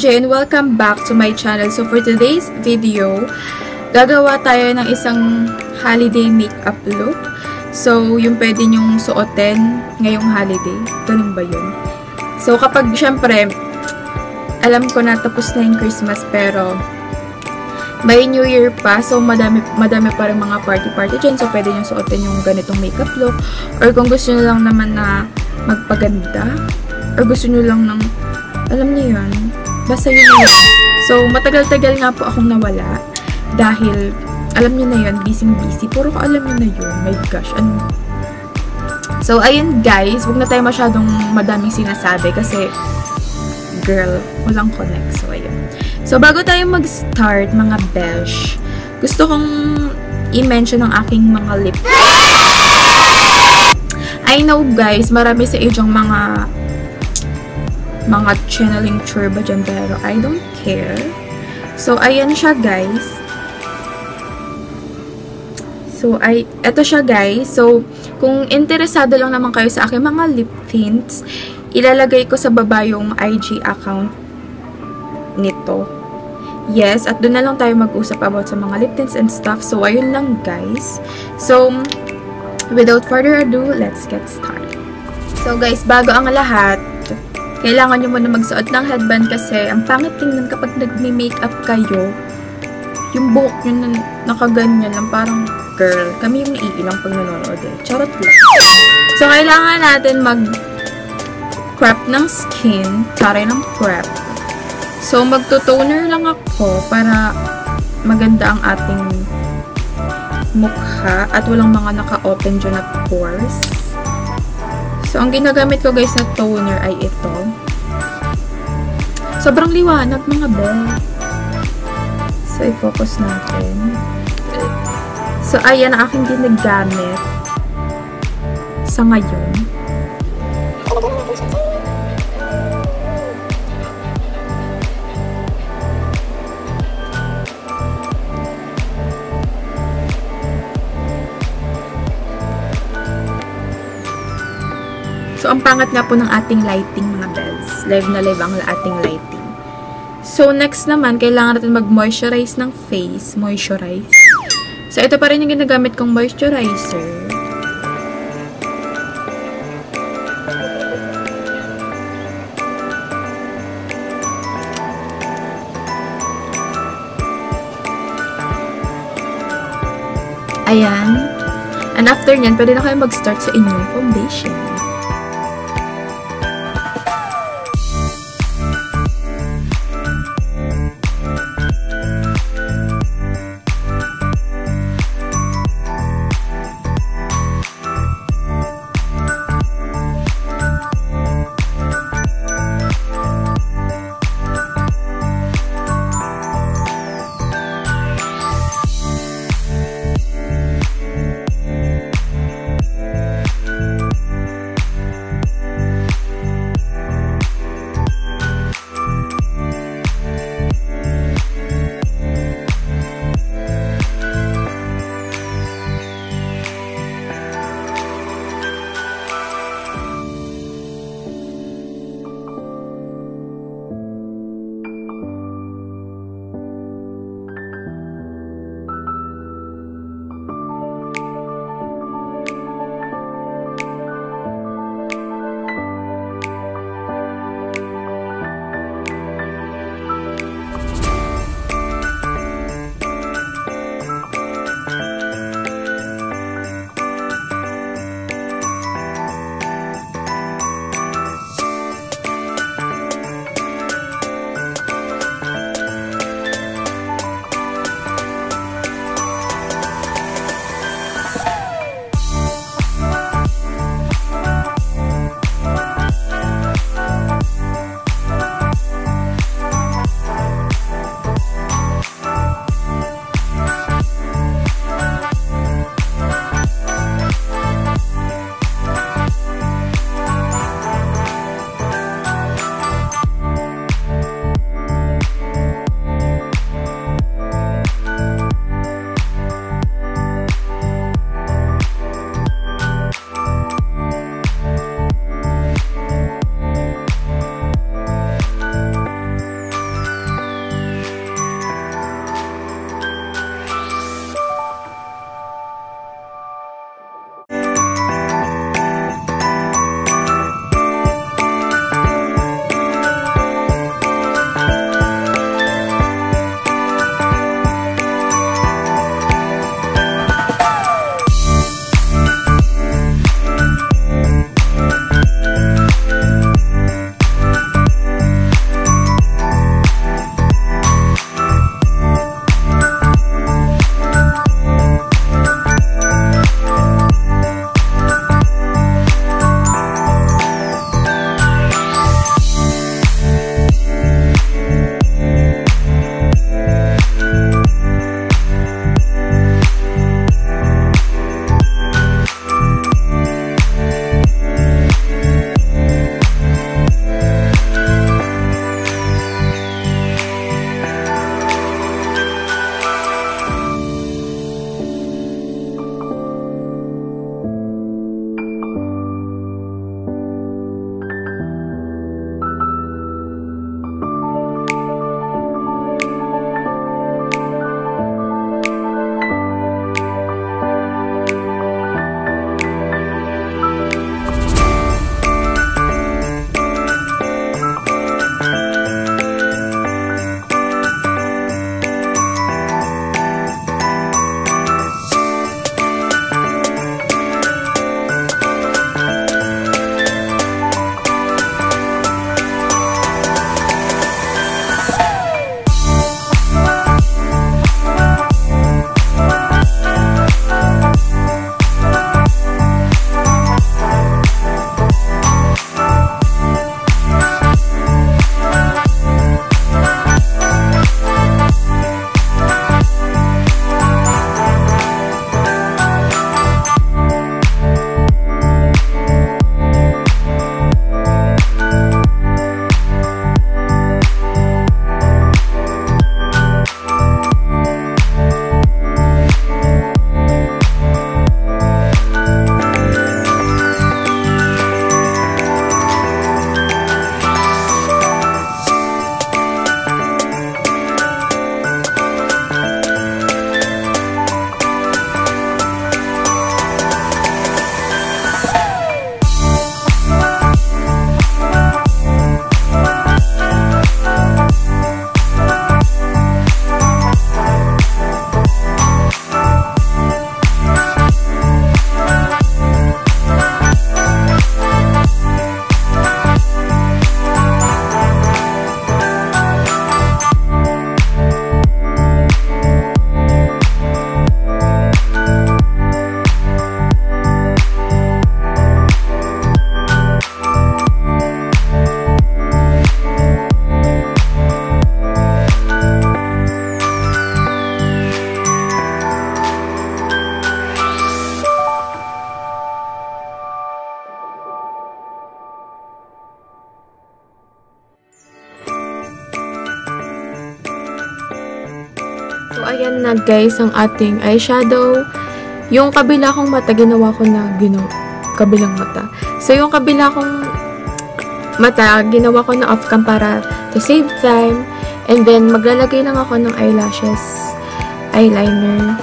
MJ and welcome back to my channel. So for today's video, gagawa tayo ng isang holiday makeup look. So yung pwede nyong suotin ngayong holiday. Ganun ba yun? So kapag syempre, alam ko na tapos na yung Christmas pero by New Year pa, so madami pa rin mga party dyan. So pwede nyong suotin yung ganitong makeup look. Or kung gusto nyo lang naman na magpaganda, or gusto nyo lang ng, alam niyo yun, basta yun na yun. So, matagal-tagal nga po akong nawala. Dahil, alam niyo na yun, busy. Puro ko alam niyo na yun. My gosh, ano. So, ayun guys, huwag na tayo masyadong madaming sinasabi kasi, girl, walang connect. So, ayun. So, bago tayo mag-start, mga besh, gusto kong i-mention ang aking mga lip. I know guys, marami sa idyong mga channeling churba dyan, pero I don't care. So, ayan siya, guys. So, eto siya, guys. So, kung interesado lang naman kayo sa aking mga lip tints, ilalagay ko sa baba yung IG account nito. Yes, at doon na lang tayo mag-usap about sa mga lip tints and stuff. So, ayun lang, guys. So, without further ado, let's get started. So, guys, bago ang lahat, kailangan nyo muna magsuot ng headband kasi ang pangit tingnan kapag nagme-makeup kayo. Yung buhok nyo na nakaganyan lang, parang, girl, kami yung naiilang pag nanonood eh. Charot lang. So, kailangan natin mag-prep ng skin, taray ng prep. So, magto-toner lang ako para maganda ang ating mukha at walang mga naka-open dyan na pores. So, ang ginagamit ko guys na toner ay ito. Sobrang liwanag mga bel. So, i-focus natin. So, ayan ang aking ginagamit sa ngayon. So, ang pangat nga po ng ating lighting, mga bells. Live na live ang ating lighting. So, next naman, kailangan natin mag-moisturize ng face. Moisturize. So, ito pa rin yung ginagamit kong moisturizer. Ayan. And after nyan, pwede na kayo mag-start sa inyong foundation. So, ayan na guys ang ating eyeshadow. Yung kabila kong mata, ginawa ko na kabilang mata. So, yung kabila kong mata, ginawa ko na off-cam para to save time. And then, maglalagay lang ako ng eyelashes, eyeliner,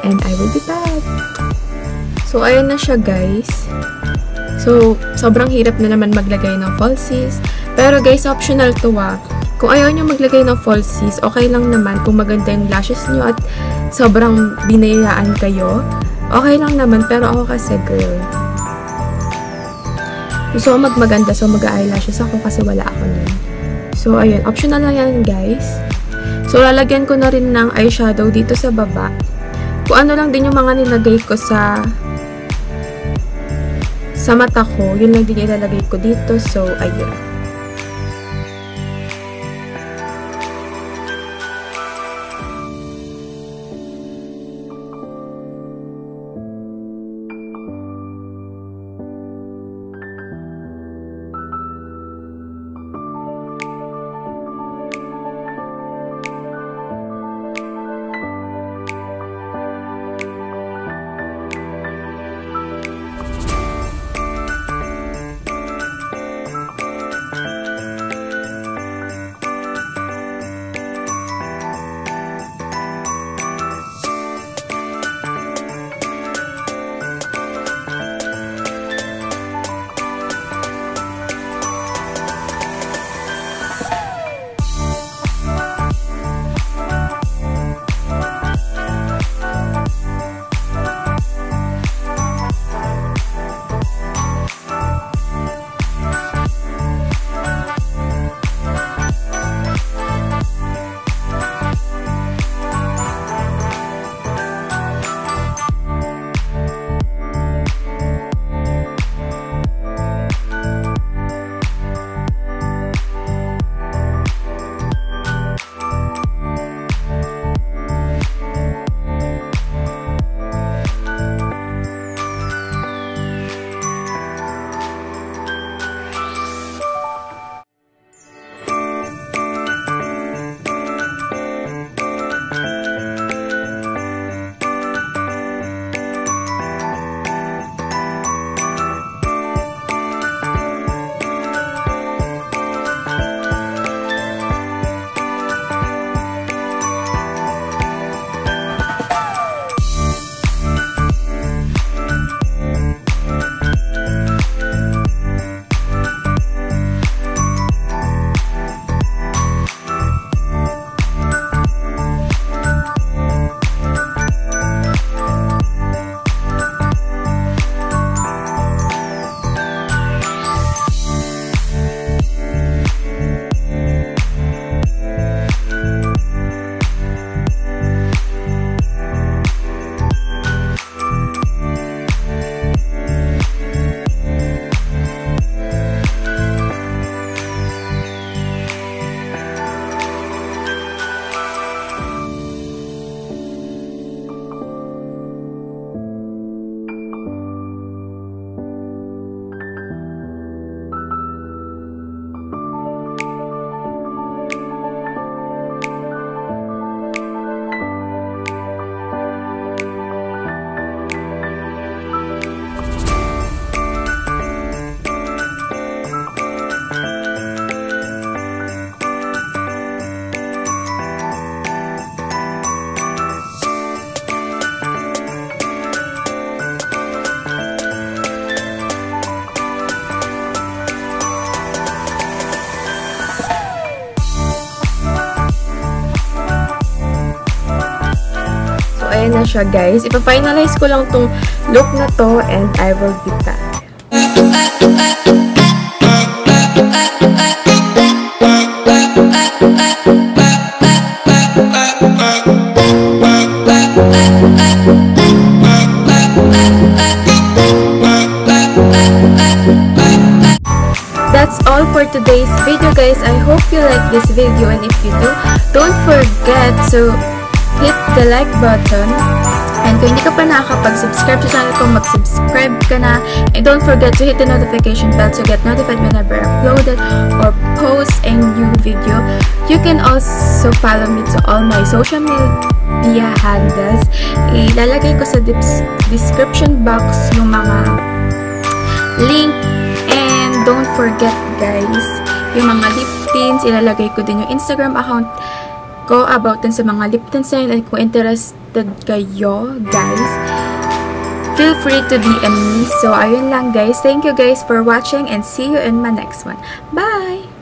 and I will be back. So, ayan na siya guys. So, sobrang hirap na naman maglagay ng falsies. Pero guys, optional to Kung ayaw nyo maglagay ng falsies, okay lang naman kung maganda yung lashes nyo at sobrang binayaan kayo. Okay lang naman, pero ako kasi girl. Gusto ko magmaganda, so mag-eyelashes ako kasi wala ako nun. So, ayun. Optional lang yan, guys. So, lalagyan ko na rin ng eyeshadow dito sa baba. Kung ano lang din yung mga nilagay ko sa mata ko, yun lang din ilalagay ko dito. So, ayun. ayan na siya guys. Ipa-finalize ko lang tong look na to and I will be back. That's all for today's video guys. I hope you like this video, and if you do, don't forget to hit the like button And kung hindi ka pa nakakapag-subscribe sa channel ko, mag-subscribe ka na. And don't forget to hit the notification bell to get notified whenever I uploaded or post a new video. You can also follow me to all my social media handles. Ilalagay ko sa description box yung mga link. And don't forget guys, yung mga lip tints, ilalagay ko din yung Instagram account ko about din sa mga lip tints na yun. At kung interested kayo guys, feel free to DM me. So ayun lang guys, thank you guys for watching and see you in my next one. Bye!